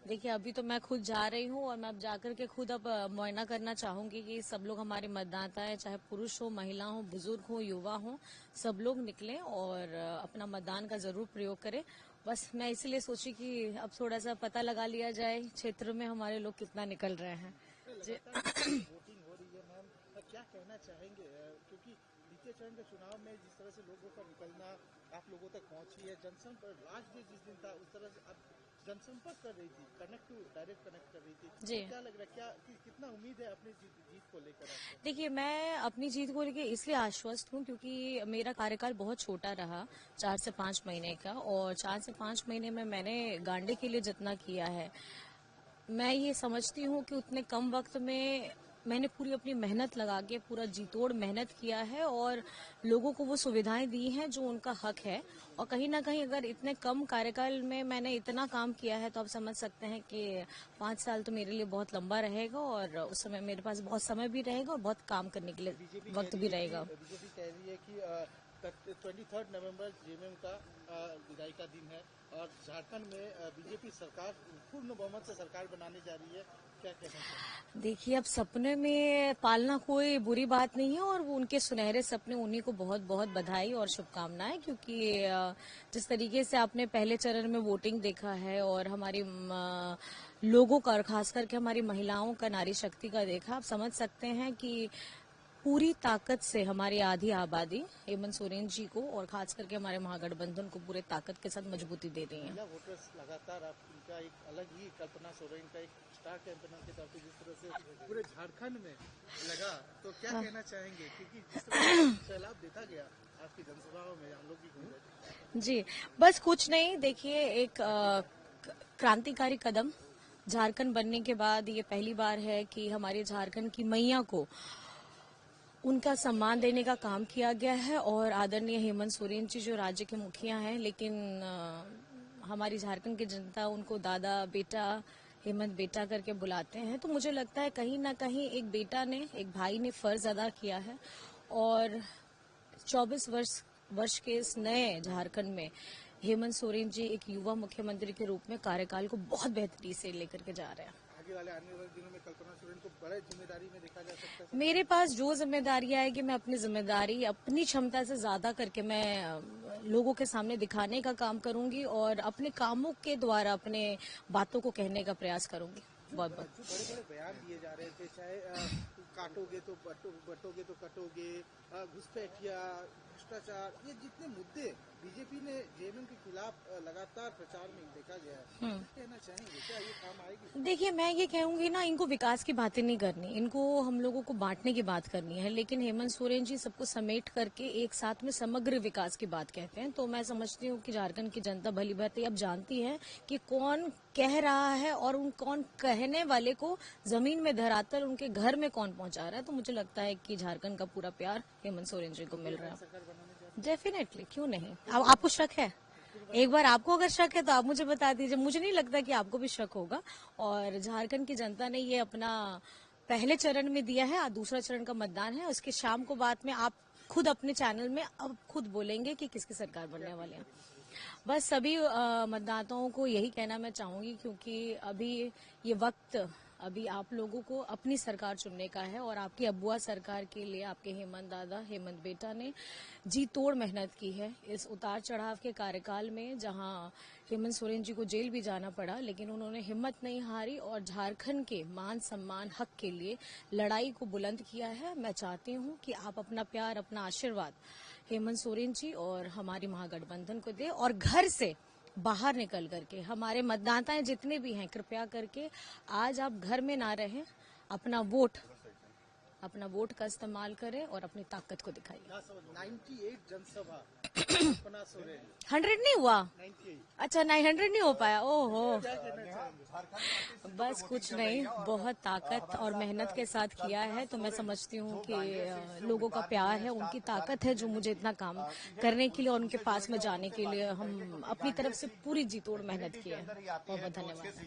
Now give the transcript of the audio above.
देखिए, अभी तो मैं खुद जा रही हूँ और मैं अब जाकर के खुद अब मुआयना करना चाहूंगी कि सब लोग हमारे मतदाता हैं, चाहे पुरुष हो, महिला हो, बुजुर्ग हो, युवा हो, सब लोग निकलें और अपना मतदान का जरूर प्रयोग करें। बस मैं इसलिए सोची कि अब थोड़ा सा पता लगा लिया जाए क्षेत्र में हमारे लोग कितना निकल रहे हैं। लगातार वोटिंग हो रही है मैम, क्या कहना चाहेंगे? क्योंकि बीते चरण के चुनाव में जिस तरह से लोगों का निकलना आप लोगों तक पहुंची है, जनसंपर्क लास्ट डे जिस दिन था उस तरह से आप जनसंपर्क कर रही थी, डायरेक्ट कनेक्ट कर रही थी, जी, तो क्या लग रहा है, कितना उम्मीद है अपनी जीत को लेकर आपको? देखिए, मैं अपनी जीत को लेकर इसलिए आश्वस्त हूँ क्योंकि मेरा कार्यकाल बहुत छोटा रहा, 4 से 5 महीने का, और 4 से 5 महीने में मैंने गांडे के लिए जितना किया है, मैं ये समझती हूँ कि उतने कम वक्त में मैंने पूरी अपनी मेहनत लगा के पूरा जी तोड़ मेहनत किया है और लोगों को वो सुविधाएं दी हैं जो उनका हक है। और कहीं ना कहीं अगर इतने कम कार्यकाल में मैंने इतना काम किया है तो आप समझ सकते हैं कि 5 साल तो मेरे लिए बहुत लंबा रहेगा और उस समय मेरे पास बहुत समय भी रहेगा और बहुत काम करने के लिए वक्त भी रहेगा। बीजेपी कह रही है कि 23 नवंबर जेएमएम का विदाई का दिन है और झारखंड में बीजेपी सरकार पूर्ण बहुमत से सरकार बनाने जा रही है, क्या कहना चाहिए? देखिए, अब सपने में पालना कोई बुरी बात नहीं है और वो उनके सुनहरे सपने, उन्हीं को बहुत बहुत बधाई और शुभकामनाएं, क्योंकि जिस तरीके से आपने पहले चरण में वोटिंग देखा है और हमारी लोगों का और खास करके हमारी महिलाओं का, नारी शक्ति का देखा, आप समझ सकते हैं कि पूरी ताकत से हमारी आधी आबादी हेमंत सोरेन जी को और खास करके हमारे महागठबंधन को पूरे ताकत के साथ मजबूती दे रही है। महिला वोटर्स लगातार आप उनका एक अलग ही कल्पना सोरेन का एक स्टार कैंपेनर के तौर पर जिस तरह से पूरे झारखंड में लगा, तो क्या कहना चाहेंगे? क्योंकि जिस तरह से सैलाब देखा गया आपकी जनसभाओं में, हम लोग भी घूमे। जी, बस कुछ नहीं, देखिए, एक क्रांतिकारी कदम झारखंड बनने के बाद ये पहली बार है कि हमारे झारखंड की मैया को उनका सम्मान देने का काम किया गया है और आदरणीय हेमंत सोरेन जी जो राज्य के मुखिया हैं, लेकिन हमारी झारखंड की जनता उनको दादा, बेटा, हेमंत बेटा करके बुलाते हैं। तो मुझे लगता है कहीं ना कहीं एक बेटा ने, एक भाई ने फर्ज अदा किया है और 24 वर्ष के इस नए झारखंड में हेमंत सोरेन जी एक युवा मुख्यमंत्री के रूप में कार्यकाल को बहुत बेहतरी से लेकर के जा रहे हैं। आने वाले दिनों में कल्पना सोरेन को बड़े जिम्मेदारी में देखा जा सकता है। मेरे पास जो जिम्मेदारियां है कि मैं अपनी जिम्मेदारी अपनी क्षमता से ज्यादा करके मैं लोगों के सामने दिखाने का काम करूंगी और अपने कामों के द्वारा अपने बातों को कहने का प्रयास करूंगी। बहुत बहुत जो बड़े बड़े बयान दिए जा रहे थे, चाहे काटोगे तो बटोगे तो कटोगे, घुसपैठिया, भ्रष्टाचार, ये जितने मुद्दे बीजेपी ने जेएमएम के खिलाफ लगातार प्रचार में देखा गया है, क्या कहना चाहेंगे? क्या ये काम आएगी? देखिए, मैं ये कहूंगी ना, इनको विकास की बातें नहीं करनी, इनको हम लोगों को बांटने की बात करनी है, लेकिन हेमंत सोरेन जी सबको समेट करके एक साथ में समग्र विकास की बात कहते हैं। तो मैं समझती हूँ कि झारखंड की जनता भली भांति अब जानती है कि कौन कह रहा है और उन कौन कहने वाले को जमीन में धरातल उनके घर में कौन पहुंचा रहा है। तो मुझे लगता है कि झारखंड का पूरा प्यार हेमंत सोरेन जी को मिल रहा है। डेफिनेटली, क्यों नहीं। अब आपको शक है? एक बार आपको अगर शक है तो आप मुझे बता दीजिए, मुझे नहीं लगता कि आपको भी शक होगा। और झारखंड की जनता ने ये अपना पहले चरण में दिया है, आज दूसरा चरण का मतदान है, उसके शाम को बाद में आप खुद अपने चैनल में अब खुद बोलेंगे कि किसकी सरकार बनने वाले हैं। बस सभी मतदाताओं को यही कहना मैं चाहूंगी, क्योंकि अभी ये वक्त अभी आप लोगों को अपनी सरकार चुनने का है और आपकी अबुआ सरकार के लिए आपके हेमंत दादा, हेमंत बेटा ने जी तोड़ मेहनत की है इस उतार चढ़ाव के कार्यकाल में, जहां हेमंत सोरेन जी को जेल भी जाना पड़ा, लेकिन उन्होंने हिम्मत नहीं हारी और झारखंड के मान सम्मान हक के लिए लड़ाई को बुलंद किया है। मैं चाहती हूं कि आप अपना प्यार, अपना आशीर्वाद हेमंत सोरेन जी और हमारी महागठबंधन को दे और घर से बाहर निकल करके हमारे मतदाताएं जितने भी हैं, कृपया करके आज आप घर में ना रहें, अपना वोट का इस्तेमाल करें और अपनी ताकत को दिखाइए। 98 जनसभा कल्पना सोरेन 100 नहीं हुआ? 98। अच्छा, 900 नहीं हो पाया। ओहो, क्या कहना चाहेंगे? बस कुछ नहीं, बहुत ताकत और मेहनत के साथ किया है। तो मैं समझती हूँ कि लोगों का प्यार है, उनकी ताकत है जो मुझे इतना काम करने के लिए और उनके पास में जाने के लिए हम अपनी तरफ से पूरी जी तोड़ मेहनत की है। बहुत बहुत धन्यवाद।